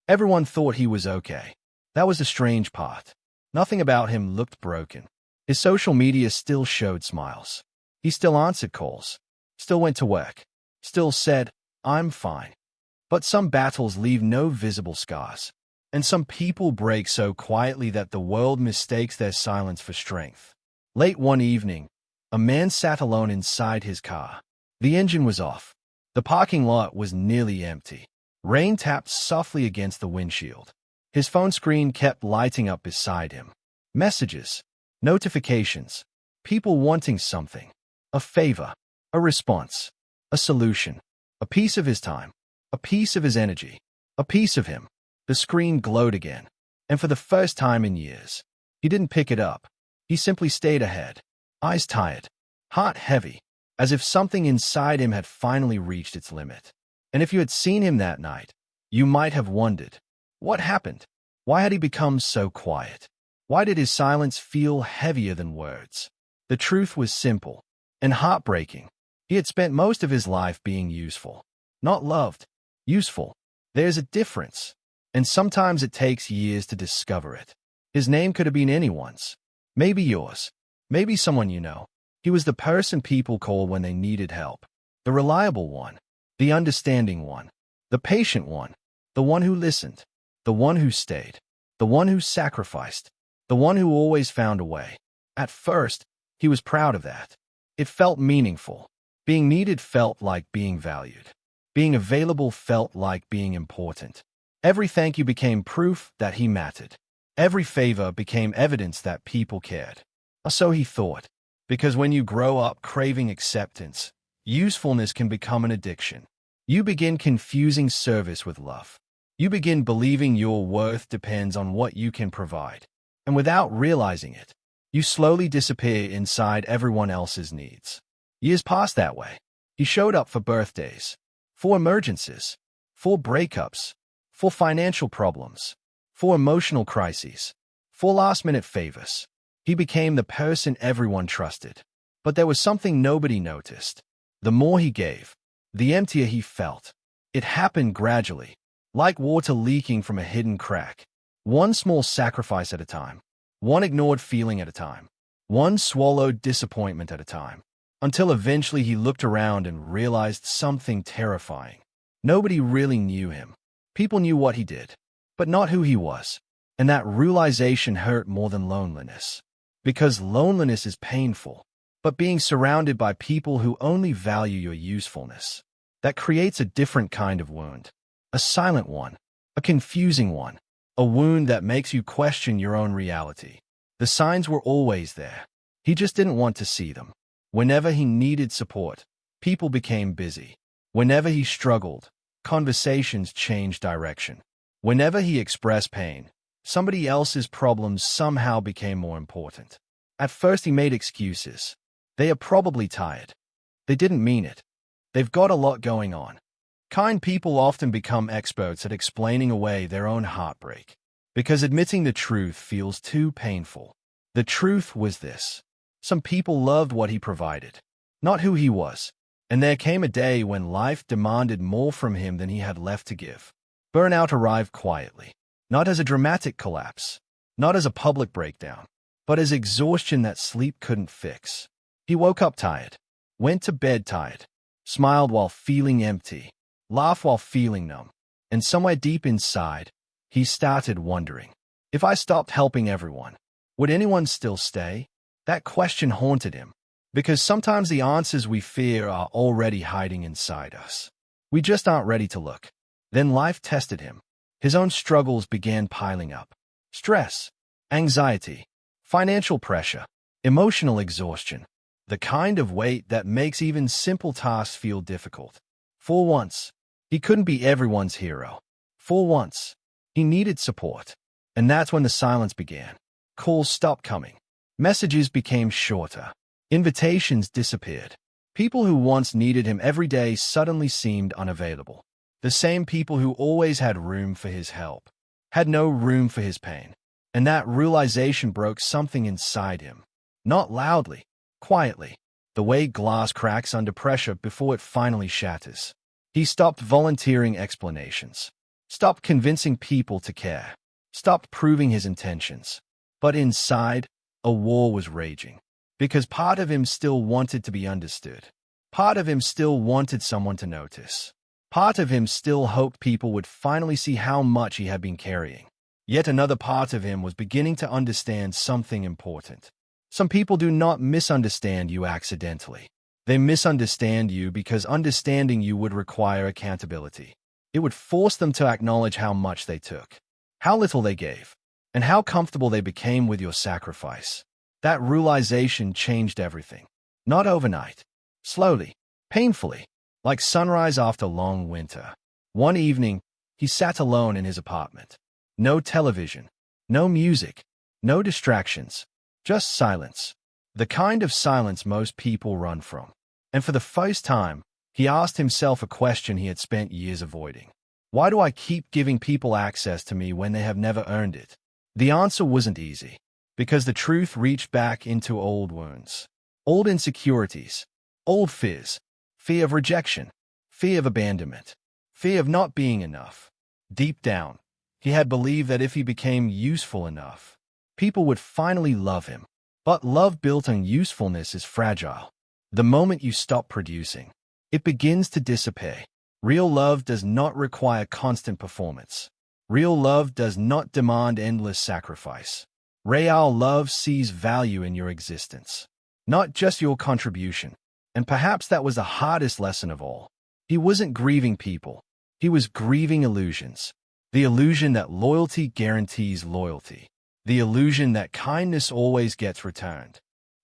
Everyone thought he was okay. That was the strange part. Nothing about him looked broken. His social media still showed smiles. He still answered calls, still went to work, still said, "I'm fine." But some battles leave no visible scars. And some people break so quietly that the world mistakes their silence for strength. Late one evening, a man sat alone inside his car. The engine was off. The parking lot was nearly empty. Rain tapped softly against the windshield. His phone screen kept lighting up beside him. Messages, notifications, people wanting something, a favor, a response, a solution, a piece of his time, a piece of his energy, a piece of him. The screen glowed again, and for the first time in years, he didn't pick it up. He simply stayed ahead, eyes tired, heart heavy, as if something inside him had finally reached its limit. And if you had seen him that night, you might have wondered, what happened? Why had he become so quiet? Why did his silence feel heavier than words? The truth was simple and heartbreaking. He had spent most of his life being useful, not loved, useful. There's a difference. And sometimes it takes years to discover it. His name could have been anyone's. Maybe yours. Maybe someone you know. He was the person people called when they needed help. The reliable one. The understanding one. The patient one. The one who listened. The one who stayed. The one who sacrificed. The one who always found a way. At first, he was proud of that. It felt meaningful. Being needed felt like being valued. Being available felt like being important. Every thank you became proof that he mattered. Every favor became evidence that people cared. Or so he thought. Because when you grow up craving acceptance, usefulness can become an addiction. You begin confusing service with love. You begin believing your worth depends on what you can provide. And without realizing it, you slowly disappear inside everyone else's needs. Years passed that way. He showed up for birthdays, for emergencies, for breakups, for financial problems, for emotional crises, for last-minute favors. He became the person everyone trusted. But there was something nobody noticed. The more he gave, the emptier he felt. It happened gradually, like water leaking from a hidden crack. One small sacrifice at a time. One ignored feeling at a time. One swallowed disappointment at a time. Until eventually he looked around and realized something terrifying. Nobody really knew him. People knew what he did, but not who he was. And that realization hurt more than loneliness. Because loneliness is painful, but being surrounded by people who only value your usefulness, that creates a different kind of wound. A silent one, a confusing one, a wound that makes you question your own reality. The signs were always there. He just didn't want to see them. Whenever he needed support, people became busy. Whenever he struggled, conversations changed direction. Whenever he expressed pain, somebody else's problems somehow became more important. At first he made excuses. They are probably tired. They didn't mean it. They've got a lot going on. Kind people often become experts at explaining away their own heartbreak, because admitting the truth feels too painful. The truth was this. Some people loved what he provided, not who he was. And there came a day when life demanded more from him than he had left to give. Burnout arrived quietly, not as a dramatic collapse, not as a public breakdown, but as exhaustion that sleep couldn't fix. He woke up tired, went to bed tired, smiled while feeling empty, laughed while feeling numb, and somewhere deep inside, he started wondering, if I stopped helping everyone, would anyone still stay? That question haunted him. Because sometimes the answers we fear are already hiding inside us. We just aren't ready to look. Then life tested him. His own struggles began piling up. Stress, anxiety, financial pressure, emotional exhaustion. The kind of weight that makes even simple tasks feel difficult. For once, he couldn't be everyone's hero. For once, he needed support. And that's when the silence began. Calls stopped coming. Messages became shorter. Invitations disappeared. People who once needed him every day suddenly seemed unavailable. The same people who always had room for his help had no room for his pain. And that realization broke something inside him. Not loudly, quietly, the way glass cracks under pressure before it finally shatters. He stopped volunteering explanations. stopped convincing people to care, stopped proving his intentions. But inside, a war was raging. Because part of him still wanted to be understood. Part of him still wanted someone to notice. Part of him still hoped people would finally see how much he had been carrying. Yet another part of him was beginning to understand something important. Some people do not misunderstand you accidentally. They misunderstand you because understanding you would require accountability. It would force them to acknowledge how much they took, how little they gave, and how comfortable they became with your sacrifice. That realization changed everything. Not overnight. Slowly, painfully, like sunrise after long winter. One evening, he sat alone in his apartment. No television, no music, no distractions, just silence. The kind of silence most people run from. And for the first time, he asked himself a question he had spent years avoiding. Why do I keep giving people access to me when they have never earned it? The answer wasn't easy, because the truth reached back into old wounds, old insecurities, old fears, fear of rejection, fear of abandonment, fear of not being enough. Deep down, he had believed that if he became useful enough, people would finally love him. But love built on usefulness is fragile. The moment you stop producing, it begins to disappear. Real love does not require constant performance. Real love does not demand endless sacrifice. Real love sees value in your existence, not just your contribution. And perhaps that was the hardest lesson of all. He wasn't grieving people. He was grieving illusions. The illusion that loyalty guarantees loyalty. The illusion that kindness always gets returned.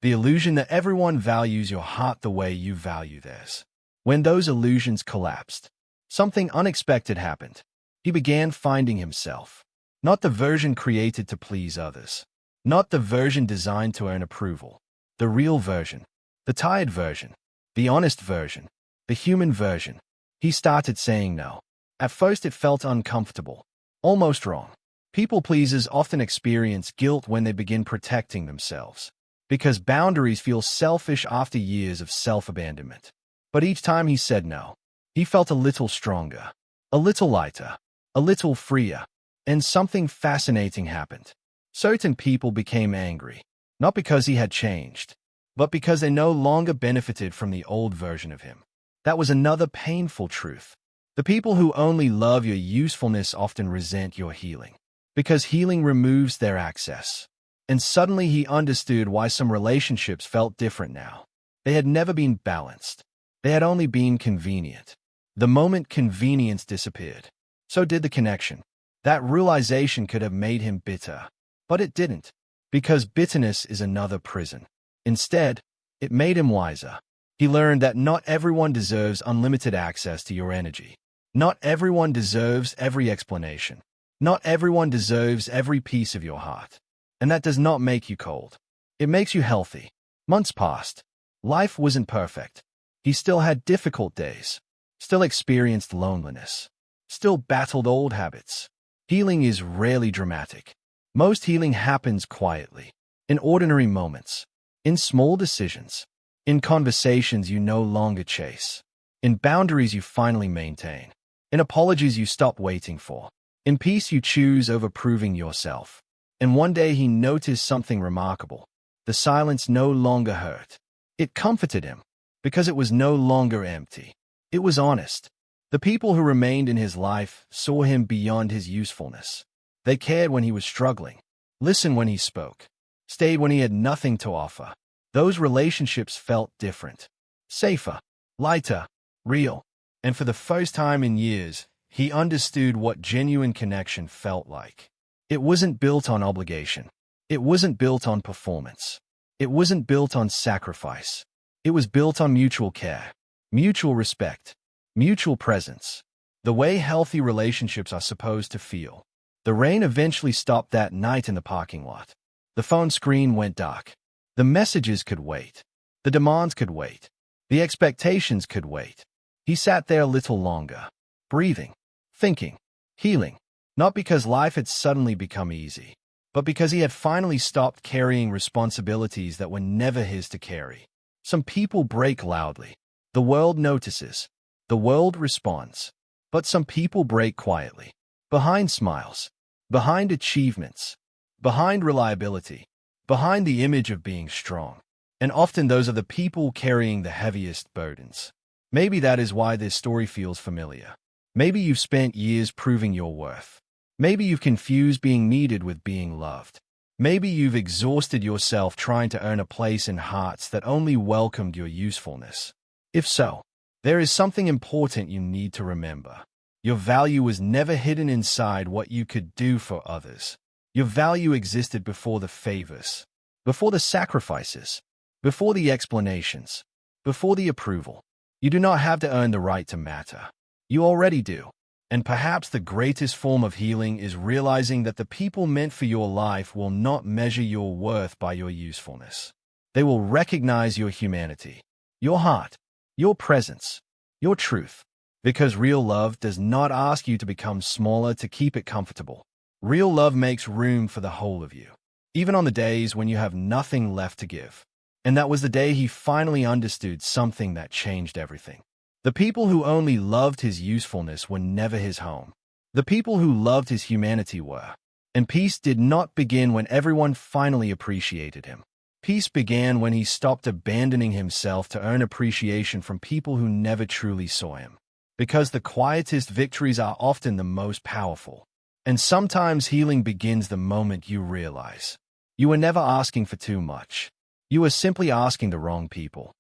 The illusion that everyone values your heart the way you value theirs. When those illusions collapsed, something unexpected happened. He began finding himself. Not the version created to please others. Not the version designed to earn approval. The real version. The tired version. The honest version. The human version. He started saying no. At first it felt uncomfortable. Almost wrong. People pleasers often experience guilt when they begin protecting themselves. Because boundaries feel selfish after years of self-abandonment. But each time he said no, he felt a little stronger, a little lighter, a little freer. And something fascinating happened. Certain people became angry, not because he had changed, but because they no longer benefited from the old version of him. That was another painful truth. The people who only love your usefulness often resent your healing, because healing removes their access. And suddenly he understood why some relationships felt different now. They had never been balanced. They had only been convenient. The moment convenience disappeared, so did the connection. That realization could have made him bitter, but it didn't, because bitterness is another prison. Instead, it made him wiser. He learned that not everyone deserves unlimited access to your energy. Not everyone deserves every explanation. Not everyone deserves every piece of your heart. And that does not make you cold. It makes you healthy. Months passed. Life wasn't perfect. He still had difficult days. Still experienced loneliness. Still battled old habits. Healing is rarely dramatic. Most healing happens quietly, in ordinary moments, in small decisions, in conversations you no longer chase, in boundaries you finally maintain, in apologies you stop waiting for, in peace you choose over proving yourself. And one day he noticed something remarkable. The silence no longer hurt. It comforted him, because it was no longer empty. It was honest. The people who remained in his life saw him beyond his usefulness. They cared when he was struggling, listened when he spoke, stayed when he had nothing to offer. Those relationships felt different, safer, lighter, real. And for the first time in years, he understood what genuine connection felt like. It wasn't built on obligation. It wasn't built on performance. It wasn't built on sacrifice. It was built on mutual care, mutual respect, mutual presence. The way healthy relationships are supposed to feel. The rain eventually stopped that night in the parking lot. The phone screen went dark. The messages could wait. The demands could wait. The expectations could wait. He sat there a little longer, breathing, thinking, healing. Not because life had suddenly become easy, but because he had finally stopped carrying responsibilities that were never his to carry. Some people break loudly. The world notices. The world responds. But some people break quietly. behind smiles, behind achievements, behind reliability, behind the image of being strong. And often those are the people carrying the heaviest burdens. Maybe that is why this story feels familiar. Maybe you've spent years proving your worth. Maybe you've confused being needed with being loved. Maybe you've exhausted yourself trying to earn a place in hearts that only welcomed your usefulness. If so, there is something important you need to remember. Your value was never hidden inside what you could do for others. Your value existed before the favors, before the sacrifices, before the explanations, before the approval. You do not have to earn the right to matter. You already do. And perhaps the greatest form of healing is realizing that the people meant for your life will not measure your worth by your usefulness. They will recognize your humanity, your heart, your presence, your truth. Because real love does not ask you to become smaller to keep it comfortable. Real love makes room for the whole of you, even on the days when you have nothing left to give. And that was the day he finally understood something that changed everything. The people who only loved his usefulness were never his home. The people who loved his humanity were. And peace did not begin when everyone finally appreciated him. Peace began when he stopped abandoning himself to earn appreciation from people who never truly saw him. Because the quietest victories are often the most powerful. And sometimes healing begins the moment you realize you were never asking for too much. You were simply asking the wrong people.